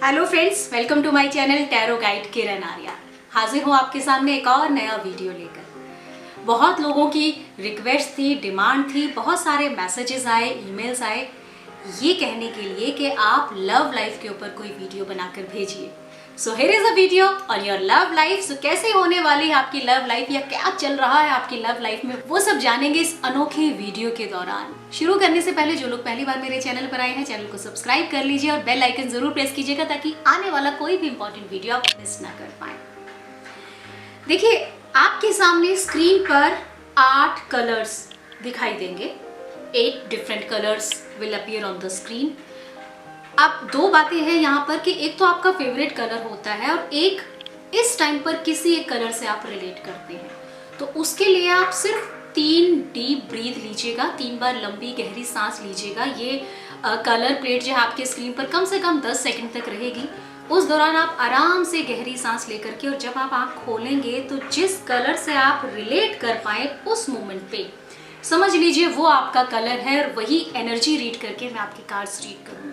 Hello friends, welcome to my channel tarot guide Kiran Arya. हाजिर हूँ आपके सामने एक और नया वीडियो लेकर। बहुत लोगों की रिक्वेस्ट थी, डिमांड थी, बहुत सारे मैसेजेस आए, ईमेल्स आए ये कहने के लिए कि आप लव लाइफ के ऊपर कोई वीडियो बनाकर भेजिए। So here is a video on your love life. So कैसे होने वाली है आपकी लव लाइफ या क्या चल रहा है आपकी लव लाइफ में, वो सब जानेंगे इस अनोखे वीडियो के दौरान। शुरू करने से पहले जो लोग पहली बार मेरे चैनल पर आए हैं, चैनल को सब्सक्राइब कर लीजिए और बेल आइकन जरूर प्रेस कीजिएगा ताकि आने वाला कोई भी इंपॉर्टेंट वीडियो आप मिस ना कर पाए। देखिए, आपके सामने स्क्रीन पर 8 कलर्स दिखाई देंगे। 8 different colours will appear on the screen. अब दो बातें हैं यहाँ पर कि एक तो आपका फेवरेट कलर होता है और एक इस टाइम पर किसी एक कलर से आप रिलेट करते हैं। तो उसके लिए आप सिर्फ 3 डीप ब्रीथ लीजिएगा, 3 बार लंबी गहरी सांस लीजिएगा। ये कलर प्लेट जो है आपके स्क्रीन पर कम से कम 10 सेकंड तक रहेगी। उस दौरान आप आराम से गहरी सांस लेकर के, और जब आप आँख खोलेंगे तो जिस कलर से आप रिलेट कर पाए उस मोमेंट पे समझ लीजिए वो आपका कलर है और वही एनर्जी रीड करके मैं आपके कार्ड्स रीड करूंगी।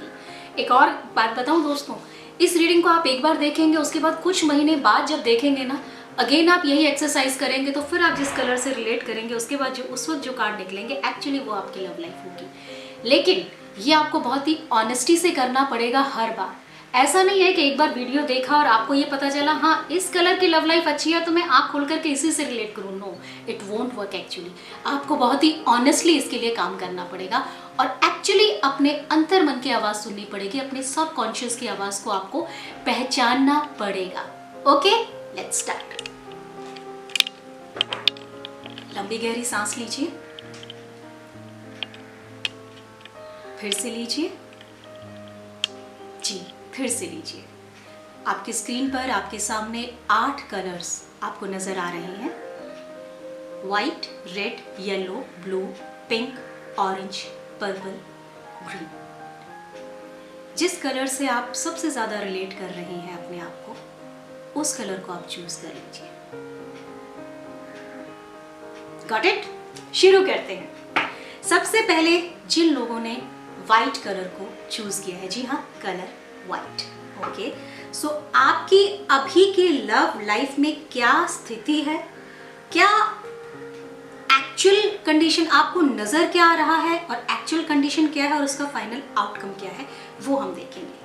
एक और बात बताऊं दोस्तों, इस रीडिंग को आप एक बार देखेंगे, उसके बाद कुछ महीने बाद जब देखेंगे ना, अगेन आप यही एक्सरसाइज करेंगे तो फिर आप जिस कलर से रिलेट करेंगे उसके बाद जो उस वक्त जो कार्ड निकलेंगे एक्चुअली वो आपकी लव लाइफ होगी। लेकिन ये आपको बहुत ही ऑनेस्टी से करना पड़ेगा हर बार। ऐसा नहीं है कि एक बार वीडियो देखा और आपको ये पता चला हाँ इस कलर की लव लाइफ अच्छी है तो मैं आँख खोल करके इसी से रिलेट करूँ। No, it won't work actually. आपको बहुत ही ऑनेस्टली इसके लिए काम करना पड़ेगा और एक्चुअली अपने अंतर मन की आवाज़ सुननी पड़ेगी, अपने सबकॉन्शियस की आवाज़ को आपको पहचानना पड़ेगा। Okay, let's start. लंबी गहरी सांस लीजिए, फिर से लीजिए, जी फिर से लीजिए। आपकी स्क्रीन पर आपके सामने 8 कलर्स आपको नजर आ रहे हैं। White, red, yellow, blue, pink, orange, purple, green. जिस कलर से आप सबसे ज्यादा रिलेट कर रहे हैं अपने आप को, उस कलर को आप चूज कर लीजिए। Got it? शुरू करते हैं। सबसे पहले जिन लोगों ने व्हाइट कलर को चूज किया है, जी हाँ, कलर व्हाइट। ओके, सो आपकी अभी के लव लाइफ में क्या स्थिति है, क्या एक्चुअल कंडीशन आपको नजर क्या आ रहा है और एक्चुअल कंडीशन क्या है और उसका फाइनल आउटकम क्या है, वो हम देखेंगे।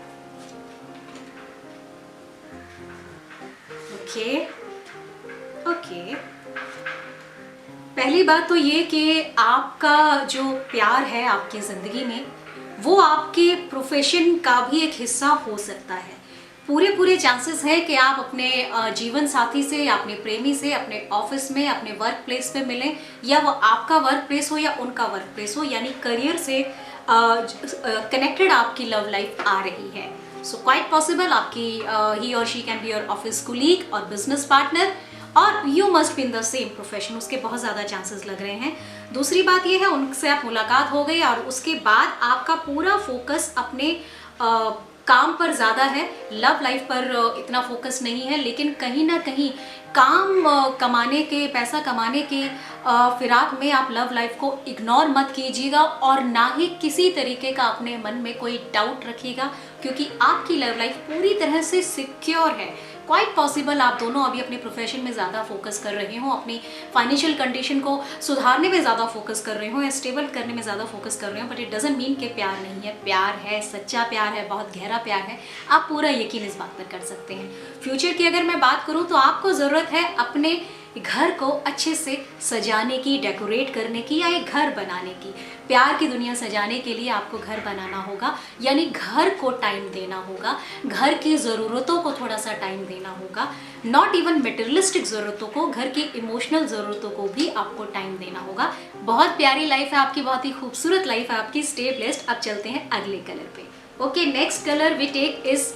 ओके ओके, पहली बात तो ये कि आपका जो प्यार है आपकी जिंदगी में वो आपके प्रोफेशन का भी एक हिस्सा हो सकता है। पूरे चांसेस है कि आप अपने जीवन साथी से या अपने प्रेमी से अपने ऑफिस में, अपने वर्क प्लेस पे मिलें, या वो आपका वर्क प्लेस हो या उनका वर्क प्लेस हो, यानी करियर से कनेक्टेड आपकी लव लाइफ आ रही है। सो क्वाइट पॉसिबल आपकी ही और she can be your office colleague और बिजनेस पार्टनर, और you must be in the same profession. उसके बहुत ज़्यादा चांसेस लग रहे हैं। दूसरी बात यह है, उनसे आप मुलाकात हो गई और उसके बाद आपका पूरा फोकस अपने काम पर ज़्यादा है, लव लाइफ पर इतना फोकस नहीं है। लेकिन कहीं ना कहीं काम कमाने के, पैसा कमाने के फिराक में आप लव लाइफ को इग्नोर मत कीजिएगा और ना ही किसी तरीके का अपने मन में कोई डाउट रखिएगा, क्योंकि आपकी लव लाइफ पूरी तरह से सिक्योर है। क्वाइट पॉसिबल आप दोनों अभी अपने प्रोफेशन में ज़्यादा फोकस कर रहे हो, अपनी फाइनेंशियल कंडीशन को सुधारने में ज़्यादा फोकस कर रहे हो या स्टेबल करने में ज़्यादा फोकस कर रहे हो, बट इट डजंट मीन कि प्यार नहीं है। प्यार है, सच्चा प्यार है, बहुत गहरा प्यार है। आप पूरा यकीन इस बात पर कर सकते हैं। फ्यूचर की अगर मैं बात करूँ तो आपको ज़रूरत है अपने घर को अच्छे से सजाने की, डेकोरेट करने की, या एक घर बनाने की। प्यार की दुनिया सजाने के लिए आपको घर बनाना होगा, यानी घर को टाइम देना होगा, घर की ज़रूरतों को थोड़ा सा टाइम देना होगा। नॉट इवन मटेरियलिस्टिक ज़रूरतों को, घर की इमोशनल ज़रूरतों को भी आपको टाइम देना होगा। बहुत प्यारी लाइफ है आपकी, बहुत ही खूबसूरत लाइफ है आपकी। Stay blessed. अब चलते हैं अगले कलर पे। Okay, next colour we take is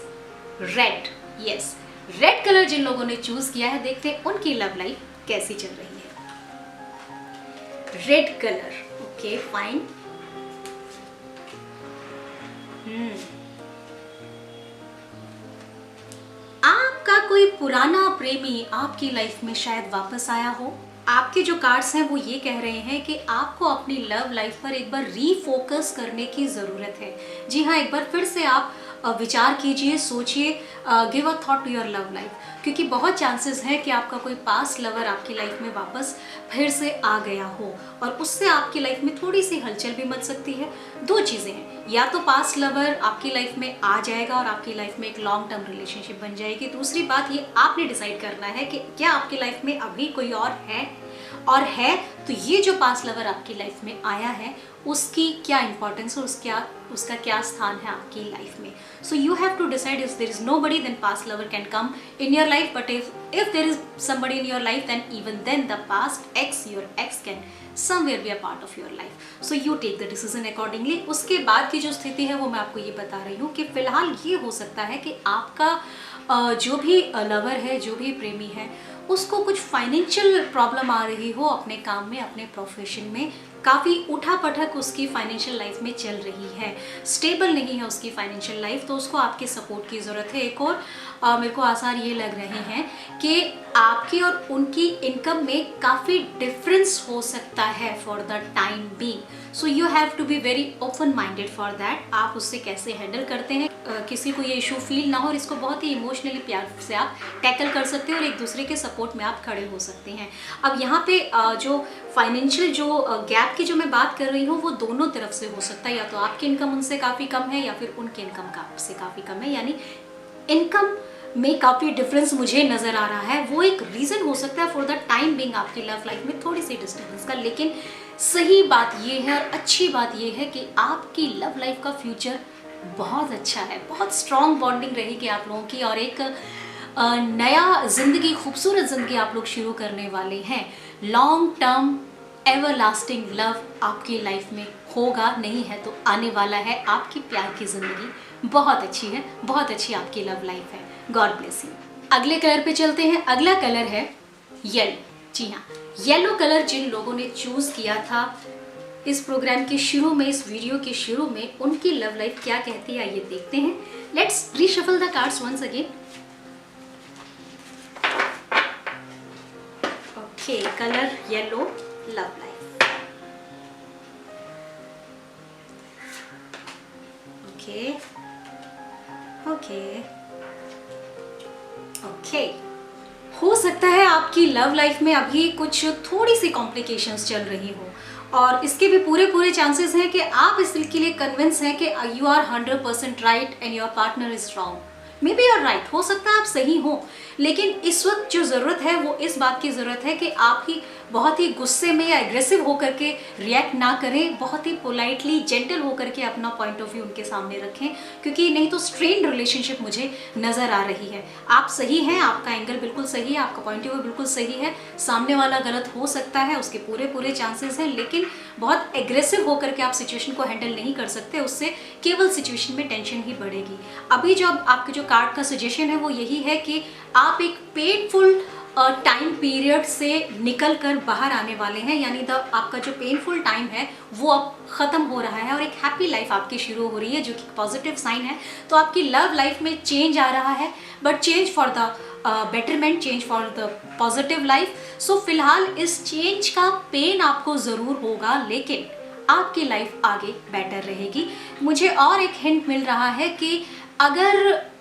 red. Yes, red colour जिन लोगों ने चूज किया है, देखते हैं उनकी लव लाइफ कैसी चल रही है। Red colour, okay fine. आपका कोई पुराना प्रेमी आपकी लाइफ में शायद वापस आया हो। आपके जो कार्ड्स हैं वो ये कह रहे हैं कि आपको अपनी लव लाइफ पर एक बार रीफोकस करने की ज़रूरत है। जी हाँ, एक बार फिर से आप विचार कीजिए, सोचिए, give a thought to your love life, क्योंकि बहुत चांसेस हैं कि आपका कोई पास्ट लवर आपकी लाइफ में वापस फिर से आ गया हो और उससे आपकी लाइफ में थोड़ी सी हलचल भी मच सकती है। दो चीज़ें हैं, या तो पास्ट लवर आपकी लाइफ में आ जाएगा और आपकी लाइफ में एक लॉन्ग टर्म रिलेशनशिप बन जाएगी। दूसरी बात, ये आपने डिसाइड करना है कि क्या आपकी लाइफ में अभी कोई और है, और है तो ये जो पास्ट लवर आपकी लाइफ में आया है उसकी क्या इंपॉर्टेंस और उसका क्या स्थान है आपकी लाइफ में। So you have to decide, if there is nobody then past lover can come in your life, but if there is somebody in your life then even then the past ex, your ex can somewhere be a part of your life. So you take the decision accordingly. उसके बाद की जो स्थिति है वो मैं आपको ये बता रही हूँ कि फिलहाल ये हो सकता है कि आपका जो भी लवर है, जो भी प्रेमी है, उसको कुछ फाइनेंशियल प्रॉब्लम आ रही हो अपने काम में, अपने प्रोफेशन में, काफ़ी उठा पटक उसकी फाइनेंशियल लाइफ में चल रही है, स्टेबल नहीं है उसकी फाइनेंशियल लाइफ, तो उसको आपके सपोर्ट की ज़रूरत है। एक और मेरे को आसार ये लग रहे हैं कि आपकी और उनकी इनकम में काफ़ी डिफरेंस हो सकता है for the time being. So you have to be very open minded for that. आप उससे कैसे हैंडल करते हैं, किसी को ये इशू फील ना हो और इसको बहुत ही इमोशनली प्यार से आप टैकल कर सकते हैं और एक दूसरे के सपोर्ट में आप खड़े हो सकते हैं। अब यहाँ पे जो फाइनेंशियल जो गैप की जो मैं बात कर रही हूँ वो दोनों तरफ से हो सकता है, या तो आपकी इनकम उनसे काफ़ी कम है या फिर उनकी इनकम आपसे काफ़ी कम है, यानी इनकम में काफ़ी डिफरेंस मुझे नज़र आ रहा है। वो एक रीज़न हो सकता है फॉर द टाइम बिंग आपकी लव लाइफ में थोड़ी सी डिस्टर्बेंस का, लेकिन सही बात ये है और अच्छी बात ये है कि आपकी लव लाइफ का फ्यूचर बहुत अच्छा है, बहुत स्ट्रॉन्ग बॉन्डिंग रहेगी आप लोगों की और एक नया ज़िंदगी, खूबसूरत ज़िंदगी आप लोग शुरू करने वाले हैं। लॉन्ग टर्म एवरलास्टिंग लव आपकी लाइफ में होगा, नहीं है तो आने वाला है। आपकी प्यार की ज़िंदगी बहुत अच्छी है, बहुत अच्छी आपकी लव लाइफ है। God bless you. अगले कलर पे चलते हैं। अगला कलर है येलो। जी हाँ, येलो कलर जिन लोगों ने चूज़ किया था इस प्रोग्राम के शुरू में, इस वीडियो के शुरू में, उनकी लव लाइफ क्या कहती है ये देखते हैं। Let's reshuffle the cards once again. Okay, colour yellow, love life. Okay okay okay, हो सकता है आपकी लव लाइफ में अभी कुछ थोड़ी सी कॉम्प्लिकेशंस चल रही हो और इसके भी पूरे चांसेस हैं कि आप इसके लिए कन्विंस हैं कि you are 100% right and your partner is wrong. Maybe you are right, हो सकता है आप सही हो, लेकिन इस वक्त जो ज़रूरत है वो इस बात की ज़रूरत है कि आप ही बहुत ही गुस्से में या एग्रेसिव होकर के रिएक्ट ना करें, बहुत ही पोलाइटली, जेंटल होकर के अपना पॉइंट ऑफ व्यू उनके सामने रखें, क्योंकि नहीं तो स्ट्रेन्ड रिलेशनशिप मुझे नज़र आ रही है। आप सही हैं, आपका एंगल बिल्कुल सही है, आपका पॉइंट ऑफ व्यू बिल्कुल सही है, सामने वाला गलत हो सकता है, उसके पूरे चांसेस हैं, लेकिन बहुत एग्रेसिव होकर के आप सिचुएशन को हैंडल नहीं कर सकते, उससे केवल सिचुएशन में टेंशन ही बढ़ेगी। अभी जो आपके जो कार्ड का सजेशन है वो यही है कि आप एक पेनफुल टाइम पीरियड से निकल कर बाहर आने वाले हैं, यानी आपका जो पेनफुल टाइम है वो अब ख़त्म हो रहा है और एक हैप्पी लाइफ आपकी शुरू हो रही है, जो कि पॉजिटिव साइन है। तो आपकी लव लाइफ में चेंज आ रहा है, but change for the betterment, change for the positive life. So फिलहाल इस चेंज का पेन आपको ज़रूर होगा, लेकिन आपकी लाइफ आगे बेटर रहेगी। मुझे और एक हिंट मिल रहा है कि अगर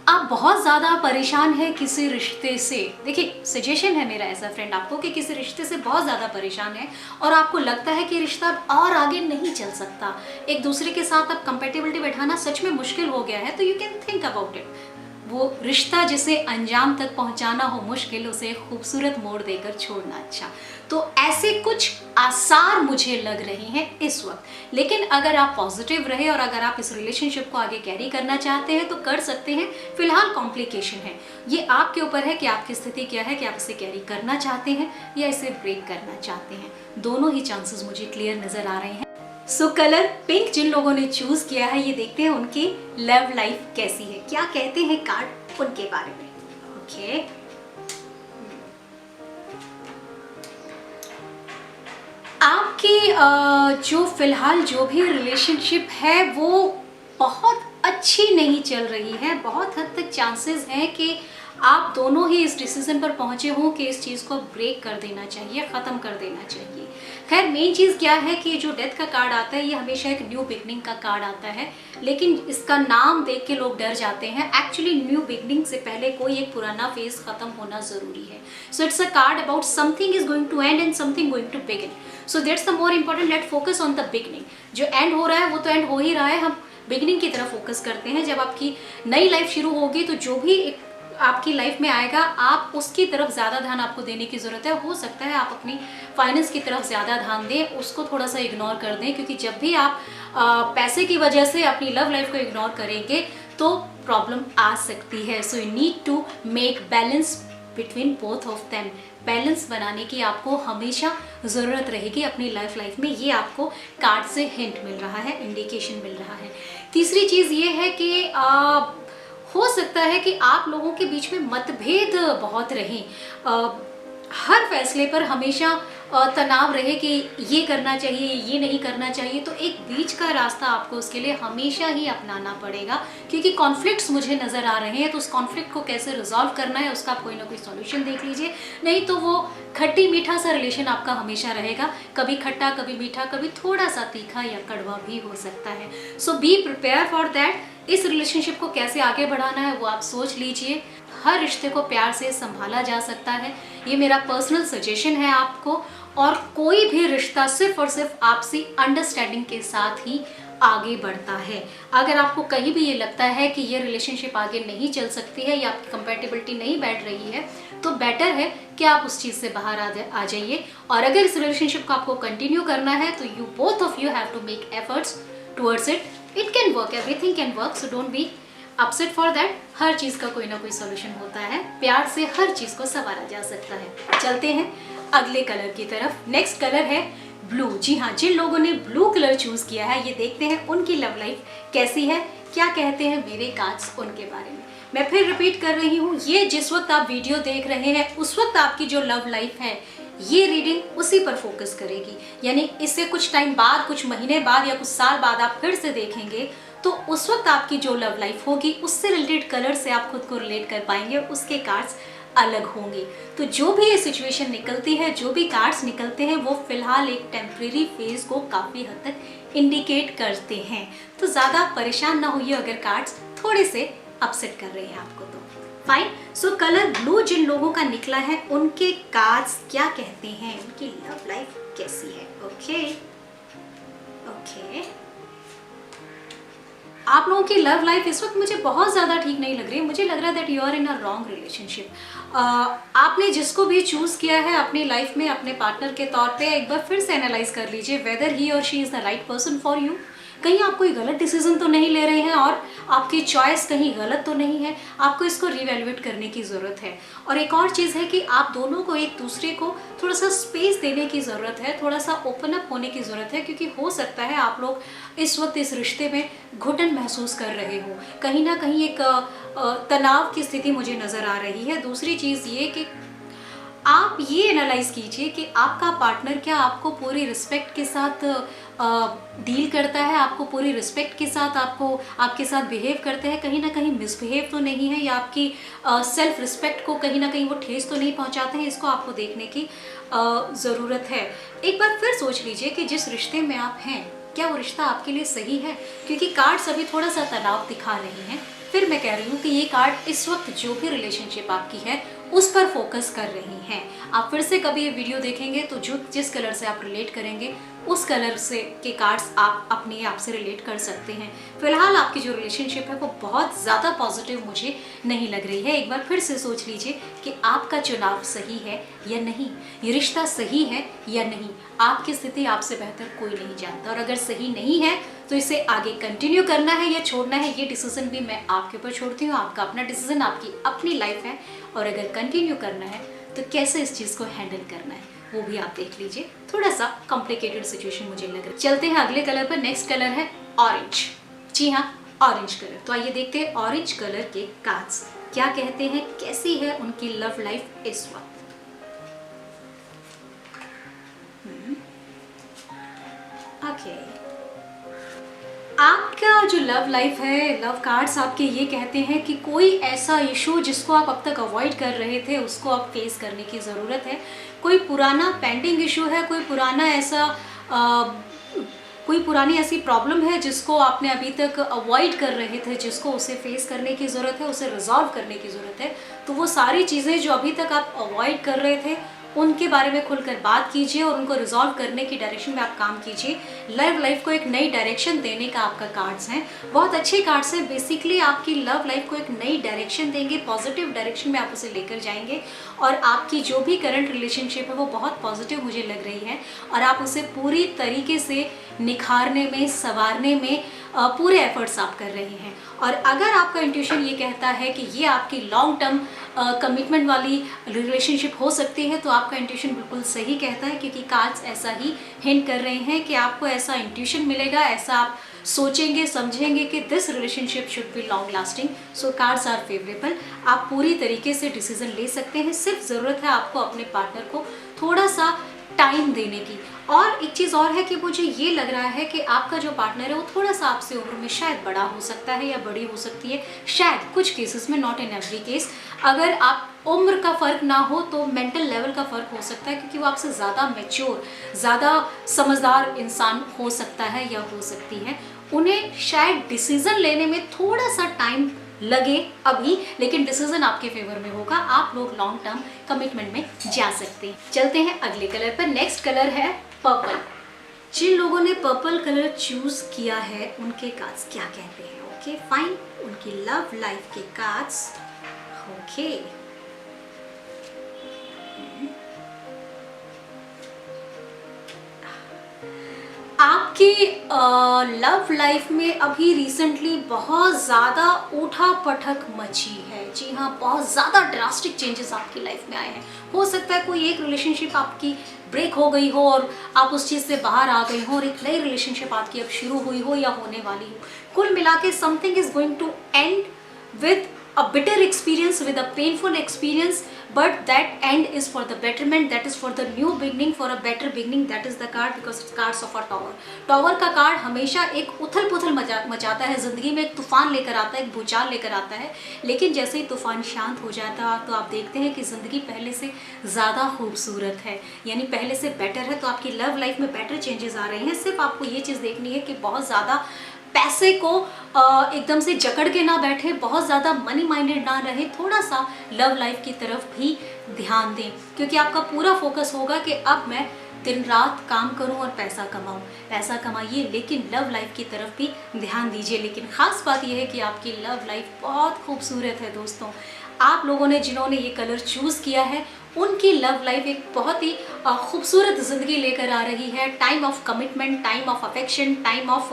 आप बहुत ज़्यादा परेशान हैं किसी रिश्ते से, देखिए सजेशन है मेरा ऐसा फ्रेंड आपको कि किसी रिश्ते से बहुत ज़्यादा परेशान है और आपको लगता है कि रिश्ता और आगे नहीं चल सकता, एक दूसरे के साथ अब कंपेटेबिलिटी बैठाना सच में मुश्किल हो गया है, तो you can think about it. वो रिश्ता जिसे अंजाम तक पहुंचाना हो मुश्किल, उसे खूबसूरत मोड़ देकर छोड़ना अच्छा। तो ऐसे कुछ आसार मुझे लग रहे हैं इस वक्त, लेकिन अगर आप पॉजिटिव रहे और अगर आप इस रिलेशनशिप को आगे कैरी करना चाहते हैं तो कर सकते हैं। फिलहाल कॉम्प्लिकेशन है, ये आपके ऊपर है कि आपकी स्थिति क्या है, कि आप इसे कैरी करना चाहते हैं या इसे ब्रेक करना चाहते हैं। दोनों ही चांसेस मुझे क्लियर नजर आ रहे हैं। सो कलर पिंक जिन लोगों ने चूज किया है, ये देखते हैं उनकी लव लाइफ कैसी है, क्या कहते हैं कार्ड उनके बारे में। ओके, आपकी जो फिलहाल जो भी रिलेशनशिप है वो बहुत अच्छी नहीं चल रही है। बहुत हद तक चांसेस हैं कि आप दोनों ही इस डिसीजन पर पहुंचे हों कि इस चीज़ को ब्रेक कर देना चाहिए, ख़त्म कर देना चाहिए। खैर मेन चीज़ क्या है कि जो डेथ का कार्ड आता है ये हमेशा एक न्यू बिगनिंग का कार्ड आता है, लेकिन इसका नाम देख के लोग डर जाते हैं। एक्चुअली न्यू बिगनिंग से पहले कोई एक पुराना फेज खत्म होना जरूरी है। So it's a card about something is going to end end something going to begin. So that's the more important, let focus on the beginning. जो एंड हो रहा है वो तो एंड हो ही रहा है, हम बिगनिंग की तरफ फोकस करते हैं। जब आपकी नई लाइफ शुरू होगी तो जो भी एक आपकी लाइफ में आएगा आप उसकी तरफ ज़्यादा ध्यान आपको देने की ज़रूरत है। हो सकता है आप अपनी फाइनेंस की तरफ ज़्यादा ध्यान दें, उसको थोड़ा सा इग्नोर कर दें, क्योंकि जब भी आप पैसे की वजह से अपनी लव लाइफ को इग्नोर करेंगे तो प्रॉब्लम आ सकती है। So you need to make balance between both of them. Balance बनाने की आपको हमेशा ज़रूरत रहेगी अपनी लाइफ में। ये आपको कार्ड से हिंट मिल रहा है, इंडिकेशन मिल रहा है। तीसरी चीज़ ये है कि हो सकता है कि आप लोगों के बीच में मतभेद बहुत रहें, हर फैसले पर हमेशा तनाव रहे कि ये करना चाहिए, ये नहीं करना चाहिए। तो एक बीच का रास्ता आपको उसके लिए हमेशा ही अपनाना पड़ेगा, क्योंकि कॉन्फ्लिक्ट्स मुझे नज़र आ रहे हैं। तो उस कॉन्फ्लिक्ट को कैसे रिजॉल्व करना है उसका आप कोई ना कोई सॉल्यूशन देख लीजिए, नहीं तो वो खट्टी मीठा सा रिलेशन आपका हमेशा रहेगा। कभी खट्टा, कभी मीठा, कभी थोड़ा सा तीखा या कड़वा भी हो सकता है। सो बी प्रिपेयर फॉर दैट। इस रिलेशनशिप को कैसे आगे बढ़ाना है वो आप सोच लीजिए। हर रिश्ते को प्यार से संभाला जा सकता है, ये मेरा पर्सनल सजेशन है आपको। और कोई भी रिश्ता सिर्फ और सिर्फ आपसी अंडरस्टैंडिंग के साथ ही आगे बढ़ता है। अगर आपको कहीं भी ये लगता है कि ये रिलेशनशिप आगे नहीं चल सकती है या आपकी कंपैटिबिलिटी नहीं बैठ रही है, तो बेटर है कि आप उस चीज़ से बाहर आ जाइए। और अगर इस रिलेशनशिप को आपको कंटिन्यू करना है तो you both of you have to make efforts towards it. It can work, everything can work, so don't be upset for that. हर चीज़ का कोई ना कोई सॉल्यूशन होता है, प्यार से हर चीज़ को संवारा जा सकता है। चलते हैं अगले कलर की तरफ। नेक्स्ट कलर है ब्लू। जी हाँ, जिन लोगों ने ब्लू कलर चूज किया है ये देखते हैं उनकी लव लाइफ कैसी है, क्या कहते हैं मेरे कार्ड्स उनके बारे में। मैं फिर रिपीट कर रही हूँ, ये जिस वक्त आप वीडियो देख रहे हैं उस वक्त आपकी जो लव लाइफ है ये रीडिंग उसी पर फोकस करेगी। यानी इससे कुछ टाइम बाद, कुछ महीने बाद या कुछ साल बाद आप फिर से देखेंगे तो उस वक्त आपकी जो लव लाइफ होगी उससे रिलेटेड कलर से आप खुद को रिलेट कर पाएंगे और उसके कार्ड्स अलग होंगे। तो जो भी ये सिचुएशन निकलती है, जो भी कार्ड्स निकलते हैं वो फिलहाल एक टेम्परेरी फेज को काफ़ी हद तक इंडिकेट करते हैं। तो ज़्यादा परेशान ना होइए अगर कार्ड्स थोड़े से अपसेट कर रहे हैं आपको तो फाइन। सो कलर ब्लू जिन लोगों का निकला है उनके कार्ड्स क्या कहते हैं, उनकी लव लाइफ कैसी है। ओके ओके, आप लोगों की लव लाइफ इस वक्त मुझे बहुत ज़्यादा ठीक नहीं लग रही है। मुझे लग रहा है that you are in a wrong relationship. आपने जिसको भी चूज़ किया है अपनी लाइफ में अपने पार्टनर के तौर पे, एक बार फिर से एनालाइज कर लीजिए वेदर ही और she is the right person for you. कहीं आप कोई गलत डिसीजन तो नहीं ले रहे हैं और आपकी चॉइस कहीं गलत तो नहीं है। आपको इसको रिवैल्यूएट करने की ज़रूरत है। और एक और चीज़ है कि आप दोनों को एक दूसरे को थोड़ा सा स्पेस देने की ज़रूरत है, थोड़ा सा ओपन अप होने की ज़रूरत है, क्योंकि हो सकता है आप लोग इस वक्त इस रिश्ते में घुटन महसूस कर रहे हो। कहीं ना कहीं एक तनाव की स्थिति मुझे नज़र आ रही है। दूसरी चीज़ ये कि आप ये एनालाइज कीजिए कि आपका पार्टनर क्या आपको पूरी रिस्पेक्ट के साथ डील करता है, आपको पूरी रिस्पेक्ट के साथ आपके साथ बिहेव करते हैं, कहीं ना कहीं मिसबिहेव तो नहीं है, या आपकी सेल्फ रिस्पेक्ट को कहीं ना कहीं वो ठेस तो नहीं पहुंचाते हैं। इसको आपको देखने की ज़रूरत है। एक बार फिर सोच लीजिए कि जिस रिश्ते में आप हैं क्या वो रिश्ता आपके लिए सही है, क्योंकि कार्ड्स अभी थोड़ा सा तनाव दिखा रहे हैं। फिर मैं कह रही हूँ कि ये कार्ड इस वक्त जो भी रिलेशनशिप आपकी है उस पर फोकस कर रही हैं। आप फिर से कभी ये वीडियो देखेंगे तो जिस कलर से आप रिलेट करेंगे उस कलर से के कार्ड्स आप अपने आप से रिलेट कर सकते हैं। फिलहाल आपकी जो रिलेशनशिप है वो बहुत ज़्यादा पॉजिटिव मुझे नहीं लग रही है। एक बार फिर से सोच लीजिए कि आपका चुनाव सही है या नहीं, ये रिश्ता सही है या नहीं। आपकी स्थिति आपसे बेहतर कोई नहीं जानता, और अगर सही नहीं है तो इसे आगे कंटिन्यू करना है या छोड़ना है ये डिसीजन भी मैं आपके ऊपर छोड़ती हूँ। आपका अपना डिसीजन, आपकी अपनी लाइफ है, और अगर कंटिन्यू करना है तो कैसे इस चीज़ को हैंडल करना है वो भी आप देख लीजिए। थोड़ा सा कॉम्प्लिकेटेड सिचुएशन मुझे लग रहा है। चलते हैं अगले कलर पर। नेक्स्ट कलर है ऑरेंज। जी हाँ, ऑरेंज कलर। तो आइए देखते हैं ऑरेंज कलर के कार्ड्स क्या कहते हैं, कैसी है उनकी लव लाइफ इस वक्त। ओके, आपका जो लव लाइफ है, लव कार्ड्स आपके ये कहते हैं कि कोई ऐसा इशू जिसको आप अब तक अवॉइड कर रहे थे उसको अब फेस करने की ज़रूरत है। कोई पुराना पेंडिंग इशू है, कोई पुरानी ऐसी प्रॉब्लम है जिसको आपने अभी तक अवॉइड कर रहे थे, जिसको उसे फेस करने की ज़रूरत है, उसे रिजॉल्व करने की ज़रूरत है। तो वो सारी चीज़ें जो अभी तक आप अवॉइड कर रहे थे उनके बारे में खुलकर बात कीजिए और उनको रिजॉल्व करने की डायरेक्शन में आप काम कीजिए। लव लाइफ को एक नई डायरेक्शन देने का आपका कार्ड्स हैं, बहुत अच्छे कार्ड्स हैं। बेसिकली आपकी लव लाइफ को एक नई डायरेक्शन देंगे, पॉजिटिव डायरेक्शन में आप उसे लेकर जाएंगे और आपकी जो भी करंट रिलेशनशिप है वो बहुत पॉजिटिव मुझे लग रही है और आप उसे पूरी तरीके से निखारने में, संवारने में पूरे एफर्ट्स आप कर रहे हैं। और अगर आपका इंट्यूशन ये कहता है कि ये आपकी लॉन्ग टर्म कमिटमेंट वाली रिलेशनशिप हो सकती है, तो आपका इंट्यूशन बिल्कुल सही कहता है, क्योंकि कार्ड्स ऐसा ही हिंट कर रहे हैं कि आपको ऐसा इंट्यूशन मिलेगा, ऐसा आप सोचेंगे, समझेंगे कि this relationship should be long lasting. So cards are favourable. आप पूरी तरीके से डिसीजन ले सकते हैं। सिर्फ ज़रूरत है आपको अपने पार्टनर को थोड़ा सा टाइम देने की। और एक चीज़ और है कि मुझे ये लग रहा है कि आपका जो पार्टनर है वो थोड़ा सा आपसे उम्र में शायद बड़ा हो सकता है या बड़ी हो सकती है, शायद कुछ केसेस में, नॉट इन एवरी केस। अगर आप उम्र का फ़र्क ना हो तो मेंटल लेवल का फ़र्क हो सकता है, क्योंकि वो आपसे ज़्यादा मैच्योर, ज़्यादा समझदार इंसान हो सकता है या हो सकती है। उन्हें शायद डिसीज़न लेने में थोड़ा सा टाइम लगे अभी, लेकिन डिसीजन आपके फेवर में होगा। आप लोग लॉन्ग टर्म कमिटमेंट में जा सकते हैं। चलते हैं अगले कलर पर। नेक्स्ट कलर है पर्पल। जिन लोगों ने पर्पल कलर चूज किया है उनके कार्ड्स क्या कहते हैं? ओके फाइन, उनकी लव लाइफ के कार्ड्स। ओके आपकी लव लाइफ में अभी रिसेंटली बहुत ज़्यादा उठा पटक मची है। जी हाँ, बहुत ज़्यादा ड्रास्टिक चेंजेस आपकी लाइफ में आए हैं। हो सकता है कोई एक रिलेशनशिप आपकी ब्रेक हो गई हो और आप उस चीज़ से बाहर आ गई हो और एक नई रिलेशनशिप आपकी अब शुरू हुई हो या होने वाली हो। कुल मिला के something is going to end with a bitter experience, with a painful experience, but that end is for the betterment, that is for the new beginning, for a better beginning. That is the card because it's cards of a tower. Tower का card हमेशा एक उथल पुथल मचाता है, ज़िंदगी में एक तूफान लेकर आता है, एक भूचाल लेकर आता है, लेकिन जैसे ही तूफान शांत हो जाता है तो आप देखते हैं कि ज़िंदगी पहले से ज़्यादा खूबसूरत है, यानी पहले से बेटर है। तो आपकी लव लाइफ में बेटर चेंजेस आ रहे हैं। सिर्फ आपको ये चीज़ देखनी है कि बहुत ज़्यादा पैसे को एकदम से जकड़ के ना बैठे, बहुत ज़्यादा मनी माइंडेड ना रहे, थोड़ा सा लव लाइफ की तरफ भी ध्यान दें, क्योंकि आपका पूरा फोकस होगा कि अब मैं दिन रात काम करूं और पैसा कमाऊं। पैसा कमाइए लेकिन लव लाइफ की तरफ भी ध्यान दीजिए। लेकिन ख़ास बात यह है कि आपकी लव लाइफ बहुत खूबसूरत है दोस्तों। आप लोगों ने जिन्होंने ये कलर चूज़ किया है उनकी लव लाइफ एक बहुत ही खूबसूरत ज़िंदगी लेकर आ रही है। Time of commitment, time of affection, time of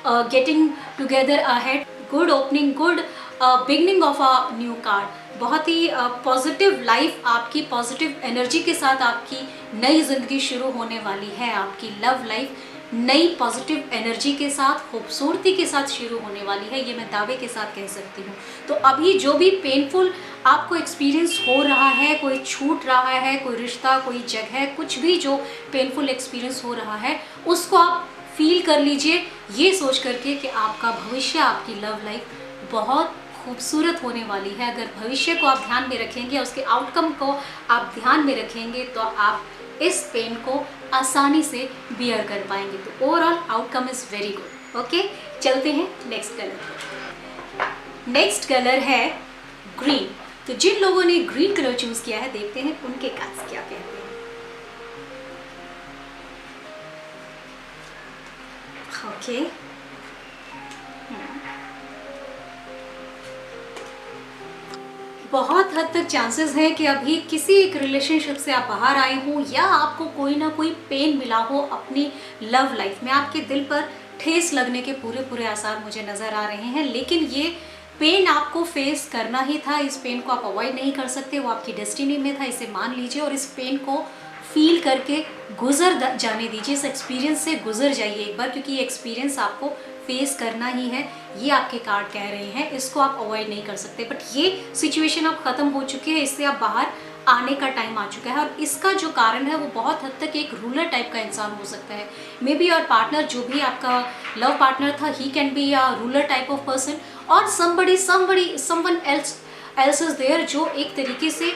getting together ahead, good opening, good beginning of a new card. बहुत ही पॉजिटिव लाइफ, आपकी पॉजिटिव एनर्जी के साथ आपकी नई ज़िंदगी शुरू होने वाली है। आपकी लव लाइफ नई पॉजिटिव एनर्जी के साथ, खूबसूरती के साथ शुरू होने वाली है, ये मैं दावे के साथ कह सकती हूँ। तो अभी जो भी पेनफुल आपको एक्सपीरियंस हो रहा है, कोई छूट रहा है, कोई रिश्ता, कोई जगह, कुछ भी जो पेनफुल एक्सपीरियंस हो रहा है उसको आप फील कर लीजिए, ये सोच करके कि आपका भविष्य, आपकी लव लाइफ बहुत खूबसूरत होने वाली है। अगर भविष्य को आप ध्यान में रखेंगे, उसके आउटकम को आप ध्यान में रखेंगे तो आप इस पेन को आसानी से बियर कर पाएंगे। तो overall outcome is very good. Okay, चलते हैं नेक्स्ट कलर। नेक्स्ट कलर है ग्रीन। तो जिन लोगों ने ग्रीन कलर चूज किया है देखते हैं उनके कार्ड्स क्या कहते हैं। ओके बहुत हद तक चांसेस हैं कि अभी किसी एक रिलेशनशिप से आप बाहर आए हों या आपको कोई ना कोई पेन मिला हो अपनी लव लाइफ में। आपके दिल पर ठेस लगने के पूरे आसार मुझे नज़र आ रहे हैं, लेकिन ये पेन आपको फेस करना ही था। इस पेन को आप अवॉइड नहीं कर सकते, वो आपकी डेस्टिनी में था, इसे मान लीजिए और इस पेन को फील करके गुजर जाने दीजिए। इस एक्सपीरियंस से गुजर जाइए एक बार, क्योंकि ये एक्सपीरियंस आपको फेस करना ही है, ये आपके कार्ड कह रहे हैं। इसको आप अवॉइड नहीं कर सकते, बट ये सिचुएशन अब ख़त्म हो चुकी है, इससे आप बाहर आने का टाइम आ चुका है। और इसका जो कारण है वो बहुत हद तक एक रूलर टाइप का इंसान हो सकता है। मे बी योर पार्टनर, जो भी आपका लव पार्टनर था, he can be a ruler type of person, और समवन एल्स इज देयर, जो एक तरीके से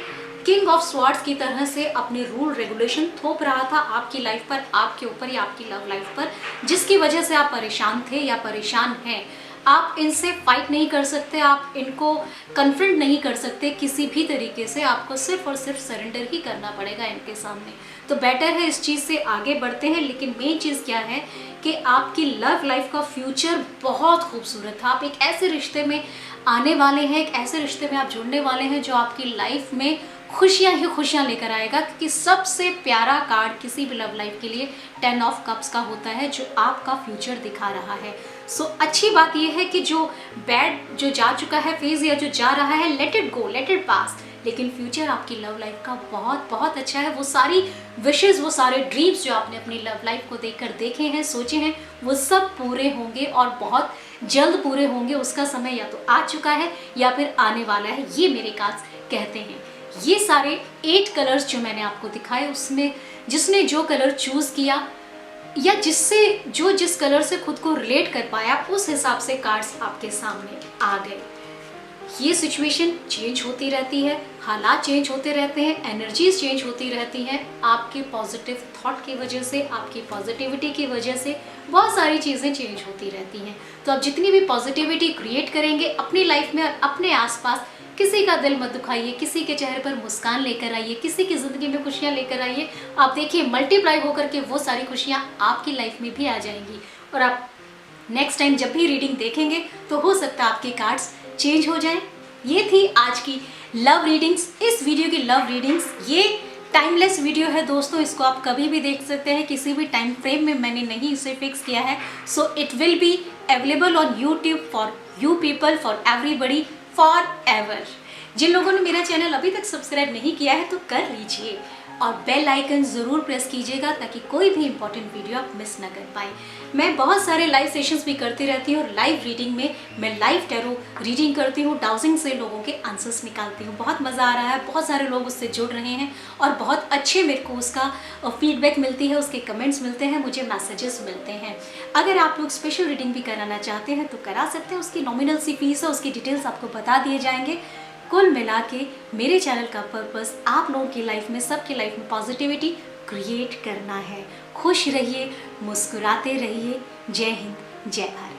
किंग ऑफ स्वॉर्ड्स की तरह से अपने रूल रेगुलेशन थोप रहा था आपकी लाइफ पर, आपके ऊपर या आपकी लव लाइफ पर, जिसकी वजह से आप परेशान थे या परेशान हैं। आप इनसे फाइट नहीं कर सकते, आप इनको कन्फ्रंट नहीं कर सकते किसी भी तरीके से, आपको सिर्फ और सिर्फ सरेंडर ही करना पड़ेगा इनके सामने। तो बेटर है इस चीज़ से आगे बढ़ते हैं। लेकिन मेन चीज़ क्या है कि आपकी लव लाइफ का फ्यूचर बहुत खूबसूरत था। आप एक ऐसे रिश्ते में आने वाले हैं, एक ऐसे रिश्ते में आप जुड़ने वाले हैं जो आपकी लाइफ में खुशियाँ ही खुशियाँ लेकर आएगा। क्योंकि सबसे प्यारा कार्ड किसी भी लव लाइफ के लिए 10 ऑफ कप्स का होता है, जो आपका फ्यूचर दिखा रहा है। सो अच्छी बात यह है कि जो बैड, जो जा चुका है फेज या जो जा रहा है, let it go, let it pass. लेकिन फ्यूचर आपकी लव लाइफ का बहुत बहुत अच्छा है। वो सारी विशेस, वो सारे ड्रीम्स जो आपने अपनी लव लाइफ को देखकर देखे हैं, सोचे हैं, वो सब पूरे होंगे और बहुत जल्द पूरे होंगे। उसका समय या तो आ चुका है या फिर आने वाला है, ये मेरे कार्ड्स कहते हैं। ये सारे 8 कलर्स जो मैंने आपको दिखाए, उसमें जिसने जो कलर चूज किया या जिस कलर से खुद को रिलेट कर पाया, उस हिसाब से कार्ड्स आपके सामने आ गए। ये सिचुएशन चेंज होती रहती है, हालात चेंज होते रहते हैं, एनर्जीज चेंज होती रहती हैं। आपके पॉजिटिव थॉट की वजह से, आपकी पॉजिटिविटी की वजह से बहुत सारी चीज़ें चेंज होती रहती हैं। तो आप जितनी भी पॉजिटिविटी क्रिएट करेंगे अपनी लाइफ में और अपने आसपास, किसी का दिल मत दुखाइए, किसी के चेहरे पर मुस्कान लेकर आइए, किसी की ज़िंदगी में खुशियाँ लेकर आइए। आप देखिए मल्टीप्लाई होकर के वो सारी खुशियाँ आपकी लाइफ में भी आ जाएंगी। और आप नेक्स्ट टाइम जब भी रीडिंग देखेंगे तो हो सकता है आपके कार्ड्स चेंज हो जाएं। ये थी आज की लव रीडिंग्स। इस वीडियो की लव रीडिंग्स, ये टाइमलेस वीडियो है दोस्तों, इसको आप कभी भी देख सकते हैं, किसी भी टाइम फ्रेम में मैंने नहीं इसे फिक्स किया है। So it will be available on YouTube for you people, for everybody, forever. जिन लोगों ने मेरा चैनल अभी तक सब्सक्राइब नहीं किया है तो कर लीजिए और बेल आइकन ज़रूर प्रेस कीजिएगा ताकि कोई भी इंपॉर्टेंट वीडियो आप मिस ना कर पाए। मैं बहुत सारे लाइव सेशंस भी करती रहती हूँ और लाइव रीडिंग में मैं लाइव टैरो रीडिंग करती हूँ, डाउजिंग से लोगों के आंसर्स निकालती हूँ। बहुत मज़ा आ रहा है, बहुत सारे लोग उससे जुड़ रहे हैं और बहुत अच्छे मेरे को उसका फीडबैक मिलती है, उसके कमेंट्स मिलते हैं, मुझे मैसेजेस मिलते हैं। अगर आप लोग स्पेशल रीडिंग भी कराना चाहते हैं तो करा सकते हैं, उसकी नॉमिनल सी फीस है, उसकी डिटेल्स आपको बता दिए जाएंगे। कुल मिला के मेरे चैनल का पर्पस आप लोगों की लाइफ में, सबकी लाइफ में पॉजिटिविटी क्रिएट करना है। खुश रहिए, मुस्कुराते रहिए। जय हिंद, जय भारत।